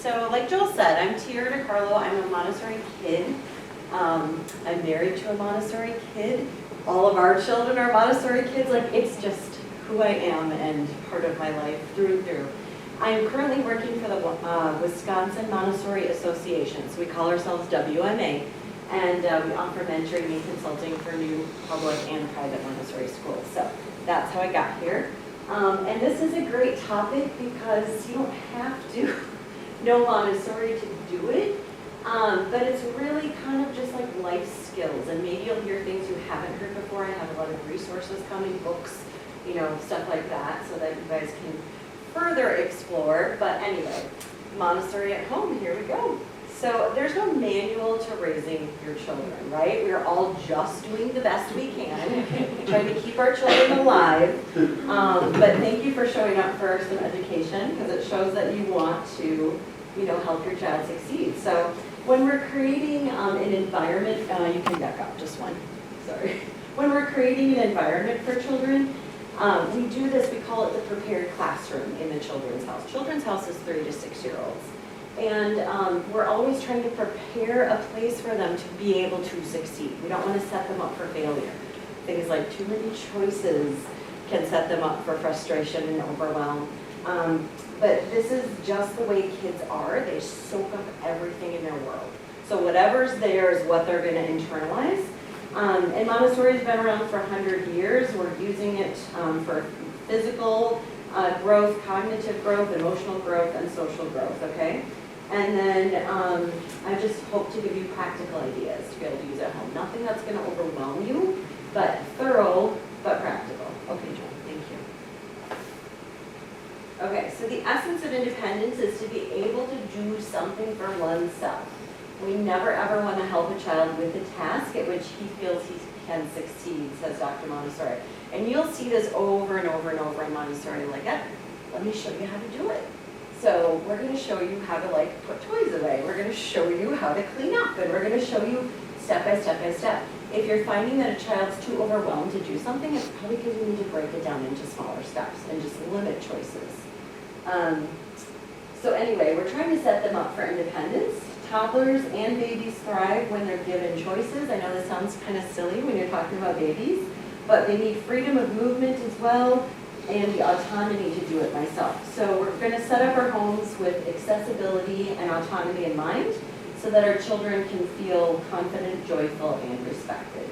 So like Joel said, I'm Tierra DiCarlo. I'm a Montessori kid. I'm married to a Montessori kid. All of our children are Montessori kids. Like, it's just who I am and part of my life through and through. I'm currently working for the Wisconsin Montessori Association. So we call ourselves WMA. And we offer mentoring and consulting for new public and private Montessori schools. So that's how I got here. And this is a great topic because you don't have to know Montessori to do it. But it's really kind of just like life skills, and maybe you'll hear things you haven't heard before. I have a lot of resources coming, books, stuff like that, so that you guys can further explore. But anyway, Montessori at home, here we go. So there's no manual to raising your children, right? We're all just doing the best we can, trying to keep our children alive. But thank you for showing up for some education, because it shows that you want to, help your child succeed. So when we're creating an environment, you can back up just one, sorry. When we're creating an environment for children, we do this, we call it the prepared classroom in the Children's House. Children's House is 3 to 6 year olds. And we're always trying to prepare a place for them to be able to succeed. We don't want to set them up for failure. Things like too many choices can set them up for frustration and overwhelm. But this is just the way kids are. They soak up everything in their world. So whatever's there is what they're going to internalize. And Montessori's been around for 100 years. We're using it for physical growth, cognitive growth, emotional growth, and social growth, okay? And then I just hope to give you practical ideas to be able to use at home. Nothing that's going to overwhelm you, but thorough, but practical. Okay, John, thank you. Okay, so the essence of independence is to be able to do something for oneself. We never ever want to help a child with a task at which he feels he can succeed, says Dr. Montessori. And you'll see this over and over and over in Montessori, like, let me show you how to do it. So we're going to show you how to put toys away. We're going to show you how to clean up, and we're going to show you step by step by step. If you're finding that a child's too overwhelmed to do something, it's probably because you need to break it down into smaller steps and just limit choices. So anyway, we're trying to set them up for independence. Toddlers and babies thrive when they're given choices. I know this sounds kind of silly when you're talking about babies, but they need freedom of movement as well, and the autonomy to do it myself. So we're going to set up our homes with accessibility and autonomy in mind so that our children can feel confident, joyful, and respected.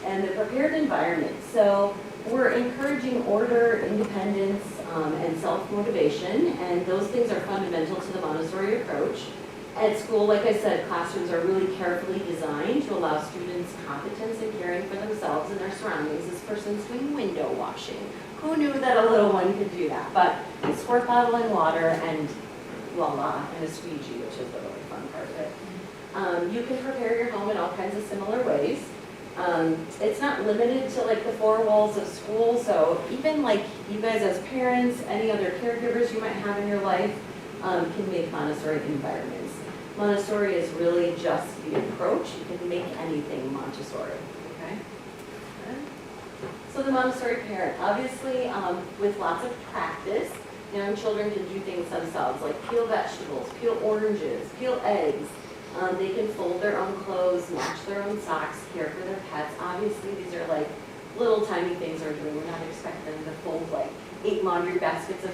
And the prepared environment. So we're encouraging order, independence, and self-motivation, and those things are fundamental to the Montessori approach. At school, like I said, classrooms are really carefully designed to allow students competence in caring for themselves and their surroundings. This person's doing window washing. Who knew that a little one could do that? But a squirt bottle and water and voila, and a squeegee, which is the really fun part of it. You can prepare your home in all kinds of similar ways. It's not limited to the four walls of school, so even you guys as parents, any other caregivers you might have in your life can make Montessori environments. Montessori is really just the approach. You can make anything Montessori, okay? So the Montessori parent, obviously with lots of practice, young children can do things themselves, like peel vegetables, peel oranges, peel eggs. They can fold their own clothes, match their own socks, care for their pets. Obviously, these are little tiny things they're doing. We're not expecting them to fold 8 laundry baskets of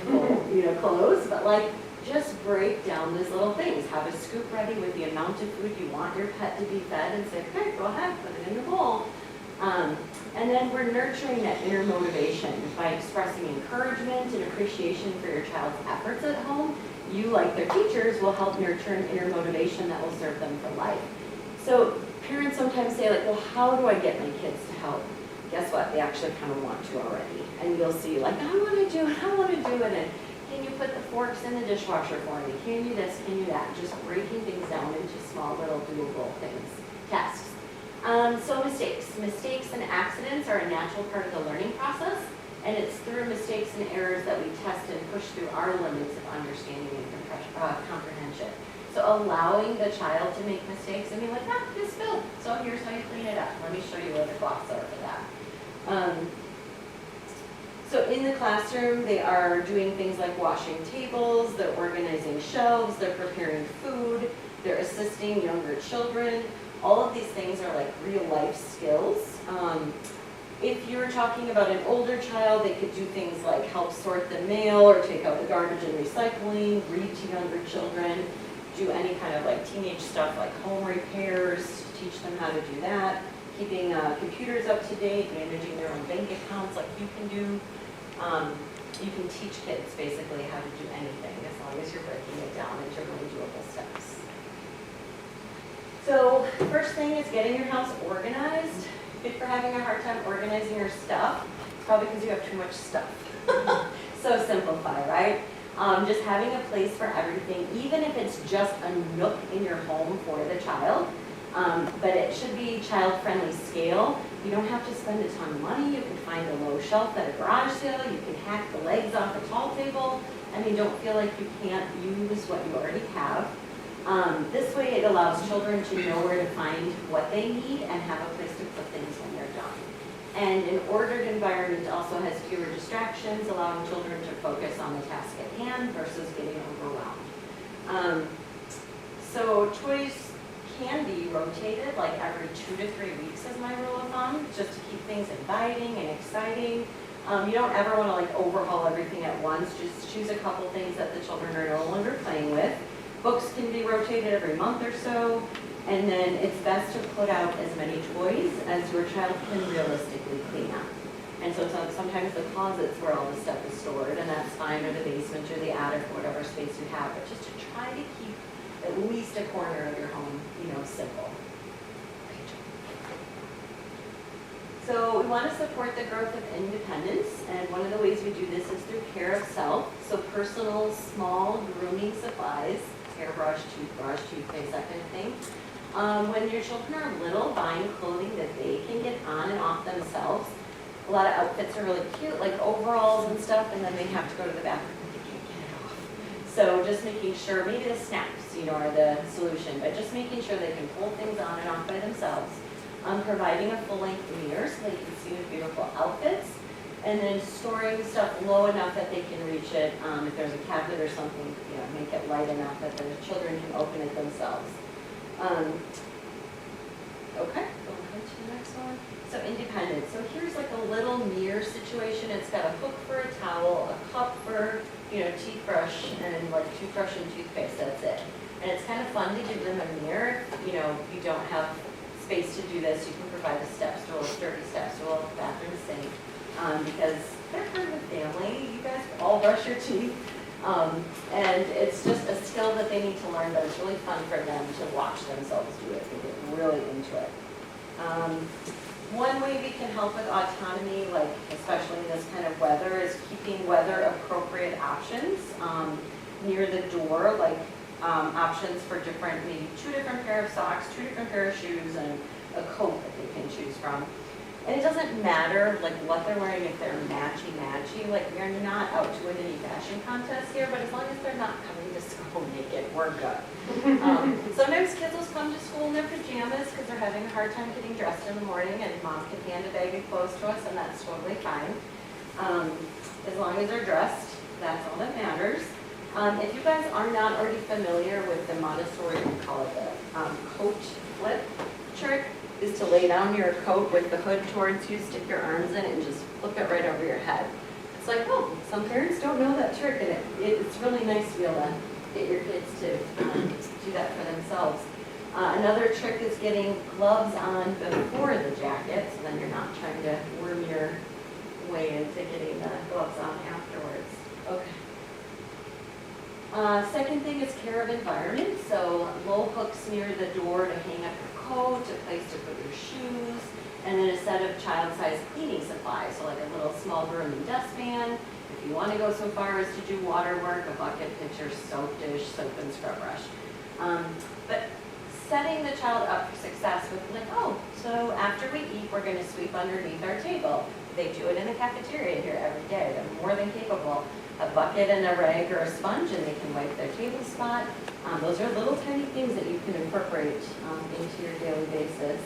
clothes, but just break down these little things. Have a scoop ready with the amount of food you want your pet to be fed, and say, okay, go ahead, put it in the bowl. And then we're nurturing that inner motivation by expressing encouragement and appreciation for your child's efforts at home. You, like their teachers, will help nurture an inner motivation that will serve them for life. So parents sometimes say, well, how do I get my kids to help? Guess what? They actually kind of want to already. And you'll see, I want to do it, I want to do it. And can you put the forks in the dishwasher for me? Can you do this? Can you do that? Just breaking things down into small, little, doable things, tasks. So mistakes and accidents are a natural part of the learning process. And it's through mistakes and errors that we test and push through our limits of understanding and comprehension. So allowing the child to make mistakes and be like, this spilled, so here's how you clean it up. Let me show you where the cloths are for that. So in the classroom, they are doing things like washing tables, they're organizing shelves, they're preparing food, they're assisting younger children. All of these things are like real life skills. If you're talking about an older child, they could do things like help sort the mail or take out the garbage and recycling, read to younger children, do any kind of like teenage stuff like home repairs, teach them how to do that, keeping computers up to date, managing their own bank accounts like you can do. You can teach kids basically how to do anything as long as you're breaking it down into really doable steps. So first thing is getting your house organized. If you're having a hard time organizing your stuff, it's probably because you have too much stuff. So simplify, right? Just having a place for everything, even if it's just a nook in your home for the child, but it should be child-friendly scale. You don't have to spend a ton of money. You can find a low shelf at a garage sale. You can hack the legs off a tall table. I mean, don't feel like you can't use what you already have. This way it allows children to know where to find what they need and have a place to put things when they're done. And an ordered environment also has fewer distractions, allowing children to focus on the task at hand versus getting overwhelmed. So toys can be rotated like every 2 to 3 weeks is my rule of thumb, just to keep things inviting and exciting. You don't ever want to like overhaul everything at once. Just choose a couple things that the children are no longer playing with. Books can be rotated every month or so, and then it's best to put out as many toys as your child can realistically clean up. And so sometimes the closet's where all the stuff is stored, and that's fine, or the basement or the attic or whatever space you have, but just to try to keep at least a corner of your home, simple. So we want to support the growth of independence, and one of the ways we do this is through care of self. So personal, small grooming supplies, hairbrush, toothbrush, toothpaste, that kind of thing. When your children are little, buying clothing that they can get on and off themselves. A lot of outfits are really cute, like overalls and stuff, and then they have to go to the bathroom and they can't get it off. So just making sure, maybe the snaps, are the solution, but just making sure they can pull things on and off by themselves. Providing a full-length mirror so they can see the beautiful outfits, and then storing stuff low enough that they can reach it. If there's a cabinet or something, make it light enough that the children can open it themselves. Okay, going on to the next one. So independence. So here's like a little mirror situation. It's got a hook for a towel, a cup for teeth brush, and like toothbrush and toothpaste. That's it. And it's kind of fun to give them a mirror. You don't have space to do this, you can provide a step stool, sturdy step stool, bathroom sink, because they're part of the family. You guys all brush your teeth, and it's just a skill that they need to learn, but it's really fun for them to watch themselves do it. They get really into it. One way we can help with autonomy, like especially in this kind of weather, is keeping weather-appropriate options near the door, like options for maybe 2 different pair of socks, 2 different pair of shoes, and a coat that they can choose from. And it doesn't matter like what they're wearing, if they're matchy-matchy, like we're not out to win any fashion contests here, but as long as they're not coming to school naked, we're good. Sometimes kids will come to school in their pajamas because they're having a hard time getting dressed in the morning, and mom can hand a bag of clothes to us, and that's totally fine. As long as they're dressed, that's all that matters. If you guys are not already familiar with the Montessori, we call it the coat flip trick, is to lay down your coat with the hood towards you, stick your arms in it, and just flip it right over your head. It's like, oh, some parents don't know that trick, and it's really nice to be able to get your kids to do that for themselves. Another trick is getting gloves on before the jacket, so then you're not trying to worm your way into getting the gloves on afterwards. Okay. Second thing is care of environment. So low hooks near the door to hang up your coat, a place to put your shoes, and then a set of child-sized cleaning supplies. So like a little small grooming dustpan. If you want to go so far as to do water work, a bucket, pitcher, soap dish, soap and scrub brush. But setting the child up for success with like, oh, so after we eat, we're going to sweep underneath our table. They do it in the cafeteria here every day. They're more than capable. A bucket and a rag or a sponge, and they can wipe their table spot. Those are little tiny things that you can incorporate into your daily basis.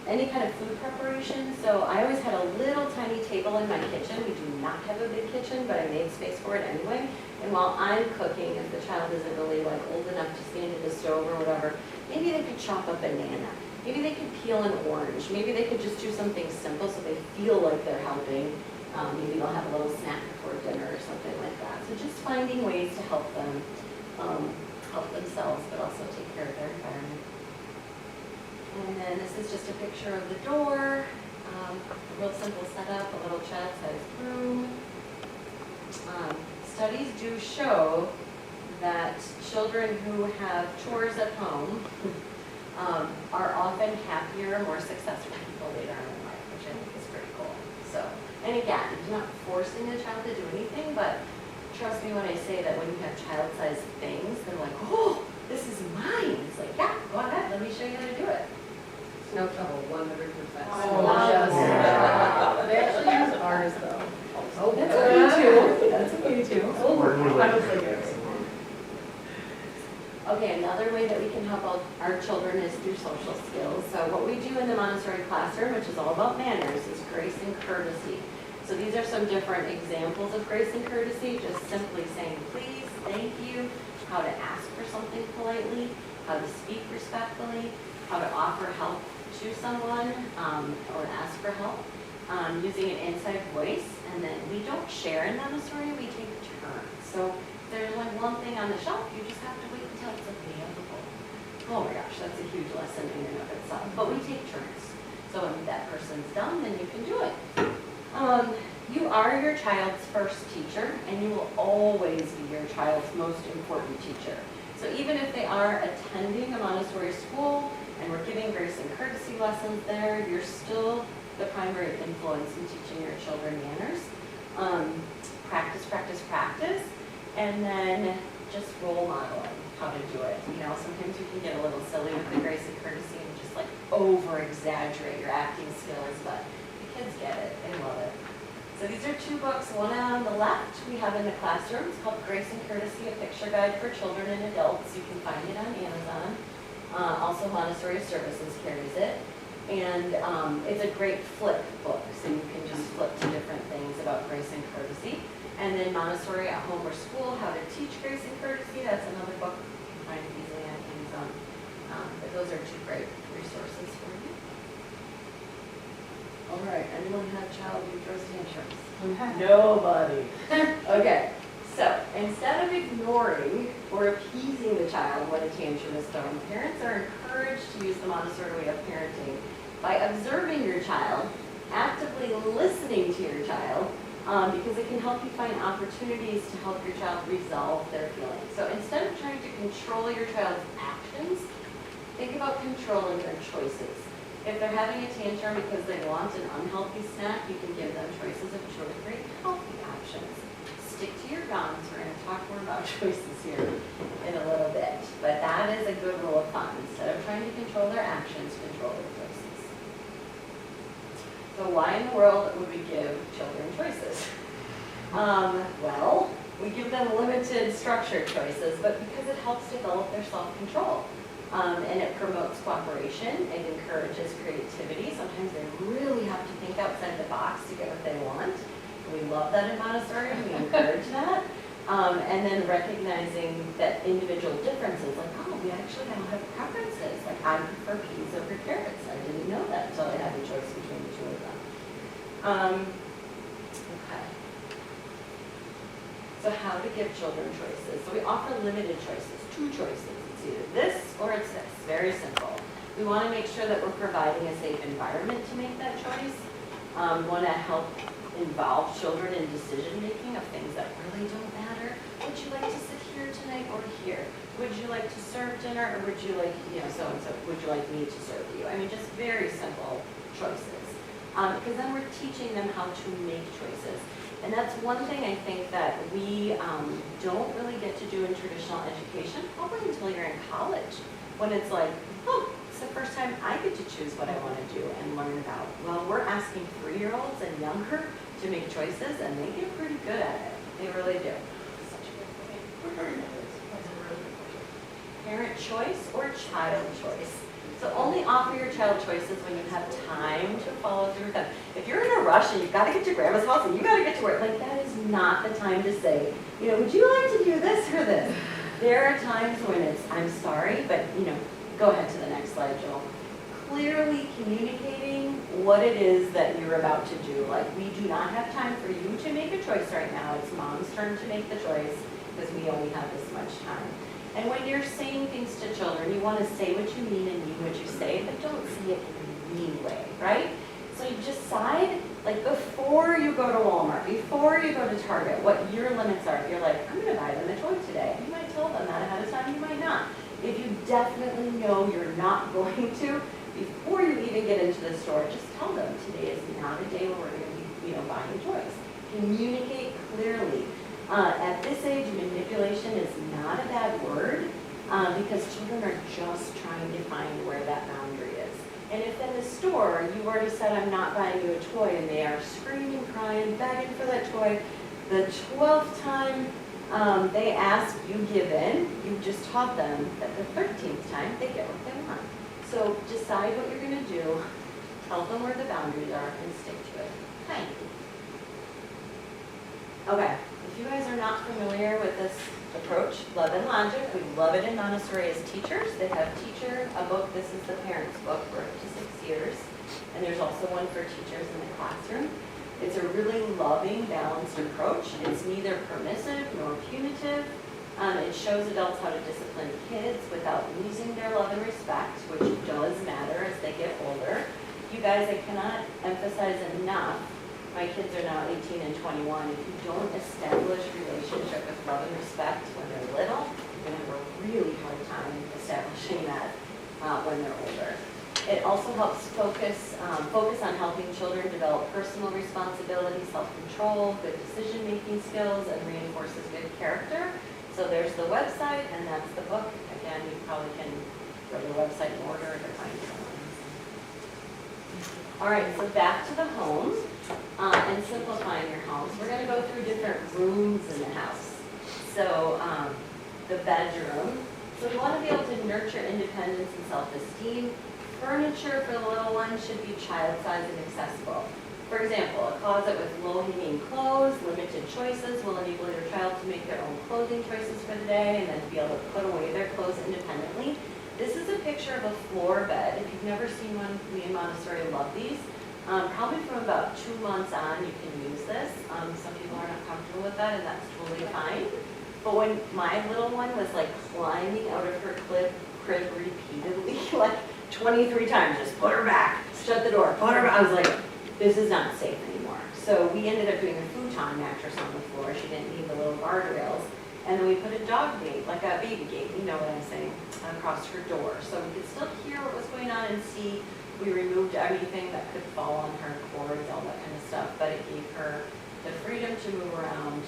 any kind of food preparation. So I always had a little tiny table in my kitchen. We do not have a big kitchen, but I made space for it anyway. And while I'm cooking, if the child isn't really like old enough to stand at the stove or whatever, maybe they could chop a banana. Maybe they could peel an orange. Maybe they could just do something simple so they feel like they're helping. Maybe they'll have a little snack before dinner or something like that. So just finding ways to help them, help themselves, but also take care of their environment. And then this is just a picture of the door, a real simple setup, a little child-sized room. Studies do show that children who have chores at home are often happier, more successful people later on in life, which I think is pretty cool. So, and again, you're not forcing the child to do anything, but trust me when I say that when you have child-sized things, they're like, oh, this is mine. It's like, yeah, go ahead, let me show you how to do it. No trouble, 100%. Oh, yes. They actually use ours though. Oh, that's okay too. That's okay too. I was thinking. Okay, another way that we can help our children is through social skills. So what we do in the Montessori classroom, which is all about manners, is grace and courtesy. So these are some different examples of grace and courtesy, just simply saying please, thank you, how to ask for something politely, how to speak respectfully, how to offer help to someone or ask for help, using an inside voice. And then we don't share in Montessori, we take turns. So if there's like one thing on the shelf, you just have to wait until it's available. Oh my gosh, that's a huge lesson in and of itself. But we take turns. So when that person's done, then you can do it. You are your child's first teacher, and you will always be your child's most important teacher. So even if they are attending a Montessori school, and we're giving grace and courtesy lessons there, you're still the primary influence in teaching your children manners. Practice, practice, practice, and then just role modeling how to do it. You know, sometimes you can get a little silly with the grace and courtesy and just like over-exaggerate your acting skills, but the kids get it, they love it. So these are two books, one on the left we have in the classroom. It's called Grace and Courtesy, a picture guide for children and adults. You can find it on Amazon. Also Montessori Services carries it. And it's a great flip book, so you can just flip to different things about grace and courtesy. And then Montessori at Home or School, How to Teach Grace and Courtesy. That's another book you can find easily on Amazon. But those are two great resources for you. All right, anyone have a child who throws tantrums? Nobody. Okay, so instead of ignoring or appeasing the child when a tantrum is thrown, parents are encouraged to use the Montessori way of parenting by observing your child, actively listening to your child, because it can help you find opportunities to help your child resolve their feelings. So instead of trying to control your child's actions, think about controlling their choices. If they're having a tantrum because they want an unhealthy snack, you can give them choices of 2 or 3 healthy options. Stick to your guns. We're going to talk more about choices here in a little bit. But that is a good rule of thumb. Instead of trying to control their actions, control their choices. So why in the world would we give children choices? Well, we give them limited structured choices, but because it helps develop their self-control. And it promotes cooperation, it encourages creativity. Sometimes they really have to think outside the box to get what they want. We love that in Montessori, and we encourage that. And then recognizing that individual differences, like, oh, we actually don't have preferences. Like, I prefer peas over carrots. I didn't know that until I had a choice between the 2 of them. Okay. So how to give children choices. So we offer limited choices, 2 choices. It's either this or it's this. Very simple. We want to make sure that we're providing a safe environment to make that choice. We want to help involve children in decision-making of things that really don't matter. Would you like to sit here tonight or here? Would you like to serve dinner, or would you like, so-and-so, would you like me to serve you? I mean, just very simple choices. Because then we're teaching them how to make choices. And that's one thing I think that we don't really get to do in traditional education, probably until you're in college, when it's like, oh, it's the first time I get to choose what I want to do and learn about. Well, we're asking 3-year-olds and younger to make choices, and they get pretty good at it. They really do. Such a good point. Parent choice or child choice? So only offer your child choices when you have time to follow through with them. If you're in a rush and you've got to get to grandma's house and you got to get to work, like that is not the time to say, you know, would you like to do this or this? There are times when it's, I'm sorry, but you know, go ahead to the next slide, Joel. Clearly communicating what it is that you're about to do. Like, we do not have time for you to make a choice right now. It's mom's turn to make the choice because we only have this much time. And when you're saying things to children, you want to say what you mean and mean what you say, but don't say it in a mean way, right? So you decide, like before you go to Walmart, before you go to Target, what your limits are. If you're like, I'm going to buy them a toy today, you might tell them that ahead of time, you might not. If you definitely know you're not going to, before you even get into the store, just tell them today is not a day where we're going to be, you know, buying toys. Communicate clearly. At this age, manipulation is not a bad word because children are just trying to find where that boundary is. And if in the store you already said, I'm not buying you a toy, and they are screaming, crying, begging for that toy, the 12th time they ask, you give in, you just taught them that the 13th time they get what they want. So decide what you're going to do, tell them where the boundaries are, and stick to it. Thank you. Okay, if you guys are not familiar with this approach, Love and Logic, we love it in Montessori as teachers. They have a book, this is the parents' book for up to 6 years, and there's also one for teachers in the classroom. It's a really loving, balanced approach. It's neither permissive nor punitive. It shows adults how to discipline kids without losing their love and respect, which does matter as they get older. You guys, I cannot emphasize enough, my kids are now 18 and 21. If you don't establish relationship with love and respect when they're little, you're going to have a really hard time establishing that when they're older. It also helps focus on helping children develop personal responsibility, self-control, good decision-making skills, and reinforces good character. So there's the website, and that's the book. Again, you probably can go to the website in order to find someone. All right, so back to the homes and simplifying your homes. We're going to go through different rooms in the house. So the bedroom. So we want to be able to nurture independence and self-esteem. Furniture for the little one should be child-sized and accessible. For example, a closet with low-hanging clothes, limited choices will enable your child to make their own clothing choices for the day and then be able to put away their clothes independently. This is a picture of a floor bed. If you've never seen one, we in Montessori love these. Probably from about 2 months on, you can use this. Some people are not comfortable with that, and that's totally fine. But when my little one was like climbing out of her crib repeatedly, like 23 times, just put her back, shut the door, put her back. I was like, this is not safe anymore. So we ended up doing a futon mattress on the floor. She didn't need the little guardrails. And then we put a dog gate, like a baby gate, you know what I'm saying, across her door. So we could still hear what was going on and see. We removed everything that could fall on her, cords, all that kind of stuff. But it gave her the freedom to move around,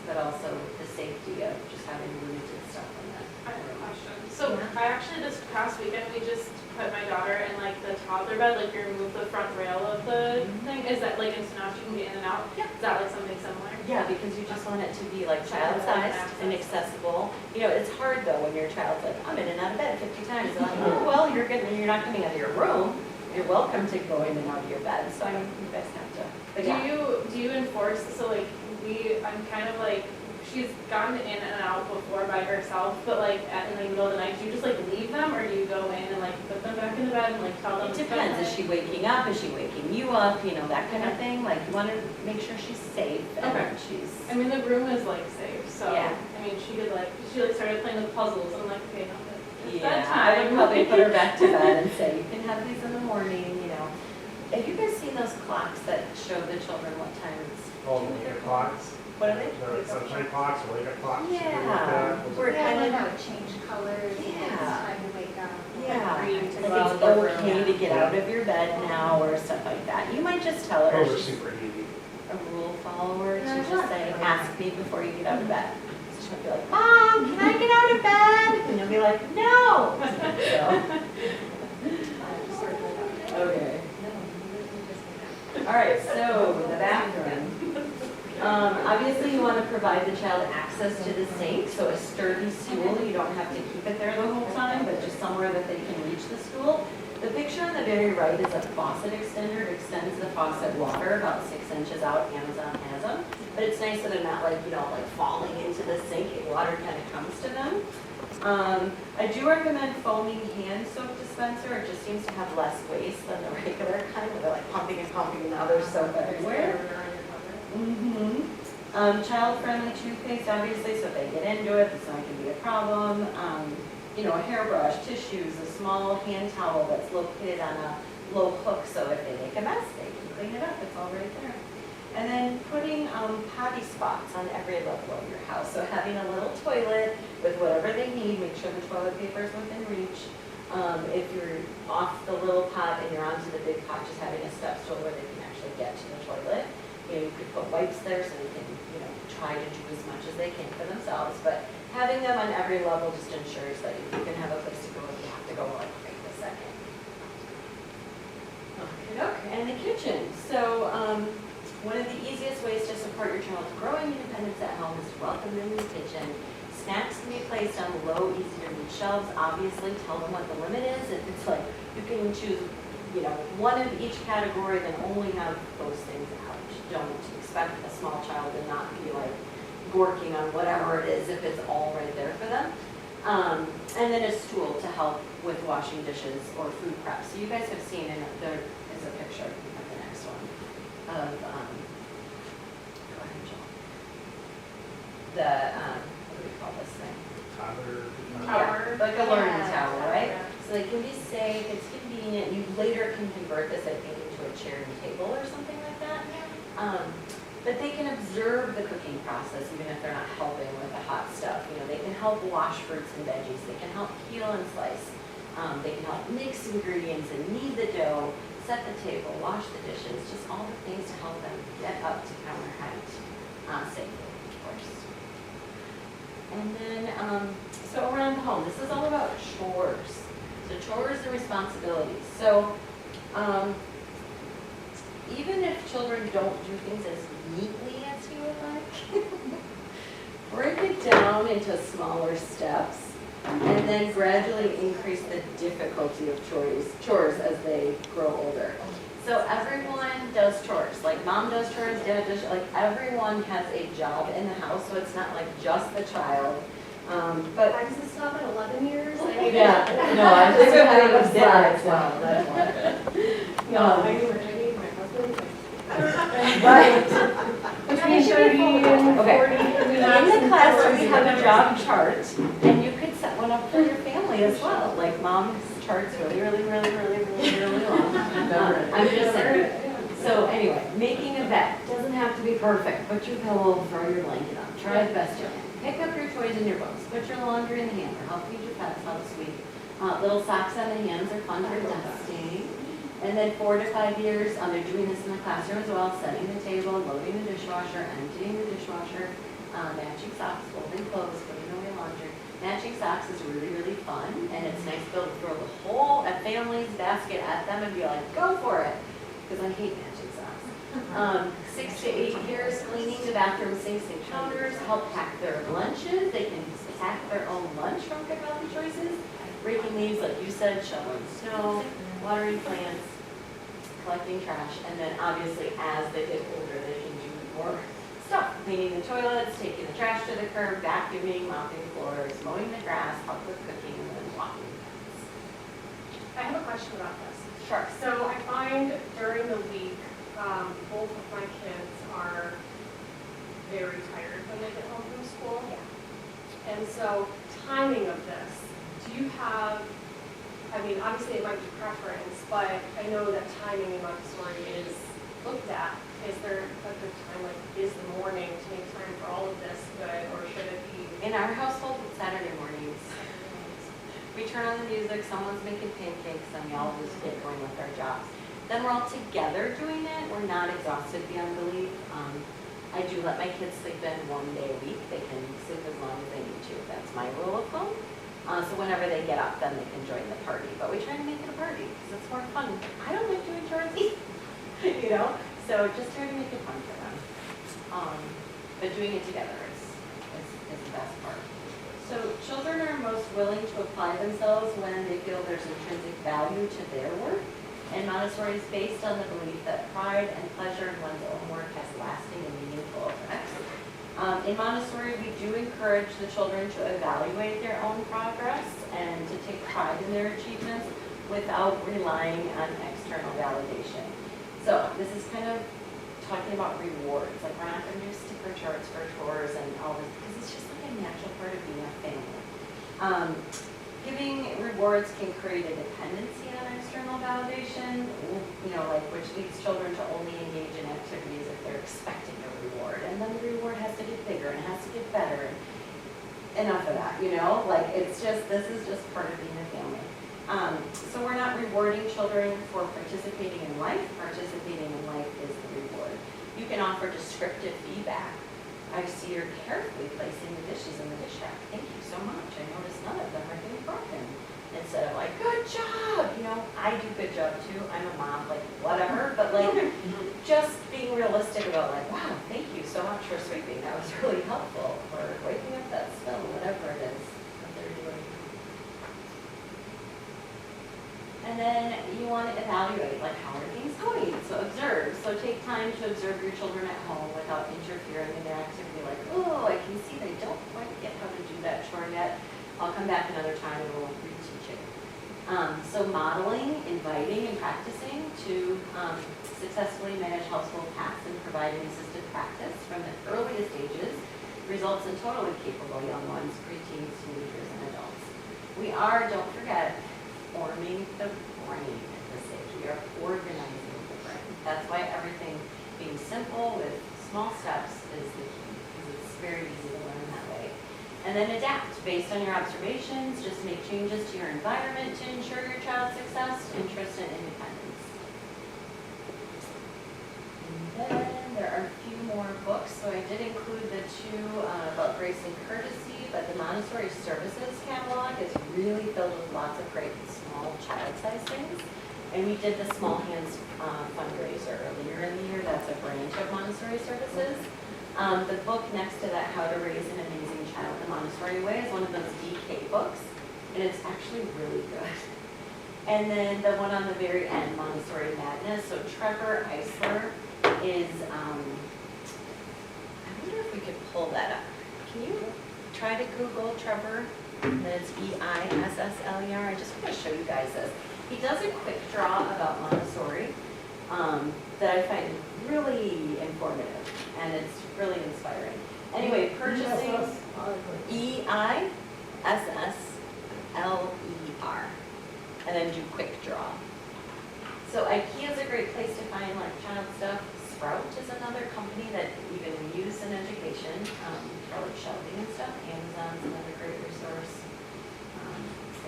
but also the safety of just having limited stuff in that. I have a question. So I actually, this past weekend, we just put my daughter in like the toddler bed, like you remove the front rail of the thing. Is that like, and so now she can get in and out? Yeah. Is that like something similar? Yeah, because you just want it to be like child-sized and accessible. You know, it's hard though when your child's like, I'm in and out of bed 50 times. And I'm like, oh, well, you're not coming out of your room. You're welcome to go in and out of your bed. So I mean, you guys have to. But yeah. Do you enforce, so like I'm kind of like, she's gotten in and out before by herself, but like in the middle of the night, do you just like leave them, or do you go in and like put them back in the bed and like tell them? It depends. Is she waking up? Is she waking you up? You know, that kind of thing. Like you want to make sure she's safe and she's. I mean, the room is like safe, so yeah. I mean, she started playing with puzzles. I'm like, okay, no, it's yeah. bedtime. I would probably put her back to bed and say, you can have these in the morning. You know, have you guys seen those clocks that show the children what time it's? Oh, the clocks. What are they? The sunshine clocks or wake up clocks. Yeah. We're Yeah, kind like of. how it changed colors. Yeah. It's time to wake up. Yeah, Read to like go it's out of the room. okay to get out of your bed now or stuff like that. You might just tell her Those are she's super easy. a rule follower to Yeah, just say, yeah. ask me before you get out of bed. So she'll be like, Mom, can I get out of bed? And you'll be like, no. So, okay. All right, so the bathroom. Obviously, you want to provide the child access to the sink, so a sturdy stool. You don't have to keep it there the whole time, but just somewhere that they can reach the stool. The picture on the very right is a faucet extender. It extends the faucet water about 6 inches out. Amazon has them. But it's nice that they're not like, like falling into the sink. Water kind of comes to them. I do recommend foaming hand soap dispenser. It just seems to have less waste than the regular kind, where they're like pumping and pumping, and now there's soap everywhere. Child-friendly toothpaste, obviously, so if they get into it, it's not going to be a problem. A hairbrush, tissues, a small hand towel that's located on a low hook, so if they make a mess, they can clean it up. It's all right there. And then putting potty spots on every level of your house. So having a little toilet with whatever they need, make sure the toilet paper is within reach. If you're off the little pot and you're onto the big pot, just having a step stool where they can actually get to the toilet. You could put wipes there so they can, try to do as much as they can for themselves. But having them on every level just ensures that you can have a place to go if you have to go like right this second. Okay, and the kitchen. So one of the easiest ways to support your child's growing independence at home is to welcome them in the kitchen. Snacks can be placed on low, easy to reach shelves. Obviously, tell them what the limit is. If it's like you can choose, one of each category, then only have those things out. Don't expect a small child to not be like gorking on whatever it is if it's all right there for them. And then a stool to help with washing dishes or food prep. So you guys have seen, and there is a picture of the next one of, go ahead, Jill. What do we call this thing? Tower. Yeah, like a learning Yeah. tower, right? So they can be safe, it's convenient. You later can convert this, I think, into a chair and table or something like that. But they can observe the cooking process even if they're not helping with the hot stuff. They can help wash fruits and veggies. They can help peel and slice. They can help mix ingredients and knead the dough, set the table, wash the dishes, just all the things to help them get up to counter height safely, of course. And then, so around the home, this is all about chores. So chores and responsibilities. So, even if children don't do things as neatly as you would like, break it down into smaller steps and then gradually increase the difficulty of chores as they grow older. So everyone does chores, like mom does chores, dad does, like everyone has a job in the house, so it's not like just the child. But Does it stop at 11 years? yeah, no, I'm just having a dinner as well, that's why. I need my husband. Right. Between 30 and 40. Okay. In the classroom, we have a job chart, and you could set one up for your family as well. Like mom's chart's really long. I'm just saying. So anyway, making a bed doesn't have to be perfect. Put your pillow, throw your blanket on. Try the best you can. Pick up your toys and your books. Put your laundry in the hamper. Help feed your pets. Help sweep. Little socks on the hands are fun for dusting. And then 4 to 5 years, they're doing this in the classroom as well, setting the table, loading the dishwasher, emptying the dishwasher, matching socks, folding clothes, putting away laundry. Matching socks is really fun, and it's nice to be able to throw the whole family's basket at them and be like, go for it, because I hate matching socks. 6 to 8 years, cleaning the bathroom sinks and counters, help pack their lunches. They can pack their own lunch from Good Healthy Choices. Raking leaves, like you said, shoveling snow, watering plants, collecting trash, and then obviously as they get older, they can do more stuff. Cleaning the toilets, taking the trash to the curb, vacuuming, mopping floors, mowing the grass, help with cooking, and then walking. I have a question about this. Sure. So I find during the week, both of my kids are very tired when they get home from school. Yeah. And so timing of this, do you have, obviously it might be preference, but I know that timing in Montessori is looked at. Is there a good time, like is the morning to make time for all of this good, or should it be? In our household, it's Saturday mornings. We turn on the music, someone's making pancakes, and we all just get going with our jobs. Then we're all together doing it. We're not exhausted beyond belief. I do let my kids sleep in 1 day a week. They can sleep as long as they need to. That's my rule of thumb. So whenever they get up, then they can join the party. But we try to make it a party because it's more fun. I don't like doing chores either, So just try to make it fun for them. but doing it together is the best part. So children are most willing to apply themselves when they feel there's intrinsic value to their work. And Montessori is based on the belief that pride and pleasure in one's own work has lasting and meaningful effects. In Montessori, we do encourage the children to evaluate their own progress and to take pride in their achievements without relying on external validation. So this is kind of talking about rewards. Like, we're not going to do sticker charts for chores and all this, because it's just like a natural part of being a family. Giving rewards can create a dependency on external validation, like which leads children to only engage in activities if they're expecting a reward. And then the reward has to get bigger and it has to get better. And enough of that, like this is just part of being a family. So we're not rewarding children for participating in life. Participating in life is the reward. You can offer descriptive feedback. I see you're carefully placing the dishes in the dish rack. Thank you so much. I noticed none of them are getting broken. Instead of like, good job. I do good job too. I'm a mom, like whatever. But like just being realistic about like, wow, thank you so much for sweeping. That was really helpful. Or waking up that smell, whatever it is that they're doing. And then you want to evaluate, like, how are things going? So observe. So take time to observe your children at home without interfering in their activity. Like, oh, I can see they don't quite get how to do that chore yet. I'll come back another time and we'll reteach it. So modeling, inviting, and practicing to successfully manage household tasks and providing assisted practice from the earliest ages results in totally capable young ones, preteens, teenagers, and adults. We are, don't forget, forming the brain at this age. We are organizing the brain. That's why everything being simple with small steps is the key, because it's very easy to learn that way. And then adapt based on your observations. Just make changes to your environment to ensure your child's success, interest, and independence. And then there are a few more books. So I did include the two about grace and courtesy, but the Montessori Services catalog is really filled with lots of great small child-sized things. And we did the Small Hands fundraiser earlier in the year. That's a branch of Montessori Services. The book next to that, How to Raise an Amazing Child the Montessori Way, is one of those DK books, and it's actually really good. And then the one on the very end, Montessori Madness. So Trevor Eisler is, I wonder if we could pull that up. Can you try to Google Trevor? And then it's Eissler. I just want to show you guys this. He does a quick draw about Montessori that I find really informative, and it's really inspiring. Anyway, purchasing Eissler, and then do quick draw. So IKEA is a great place to find like child stuff. Sprout is another company that even we use in education for like shelving and stuff. Amazon's another great resource.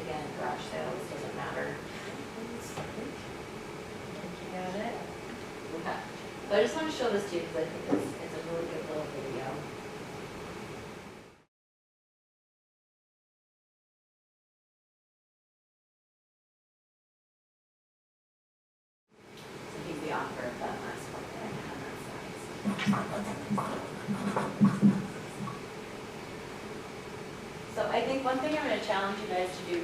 Again, garage sales, doesn't matter. You got it? Okay. So I just want to show this to you because I think it's a really good little video. So he's the author of that last book that I had on that slide. So I think one thing I'm going to challenge you guys to do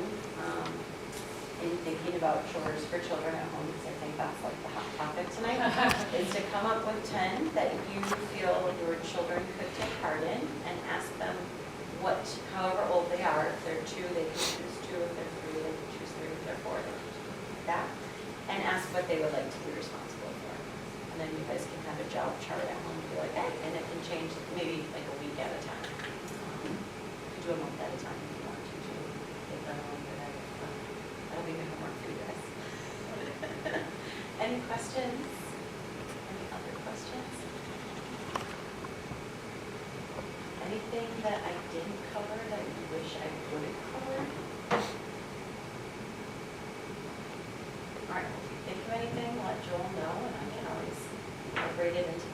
in thinking about chores for children at home, because I think that's like the hot topic tonight, is to come up with 10 that you feel your children could take part in and ask them what, however old they are. If they're 2, they can choose 2. If they're 3, they can choose 3. If they're 4, they can choose that. And ask what they would like to be responsible for. And then you guys can have a job chart at home and be like, hey, and it can change maybe like a week at a time. Do a month at a time if you want to. Take them on your head. That'll be good homework for you guys. Any questions? Any other questions? Anything that I didn't cover that you wish I would have covered? All right, if you think of anything, let Joel know, and I can always incorporate it into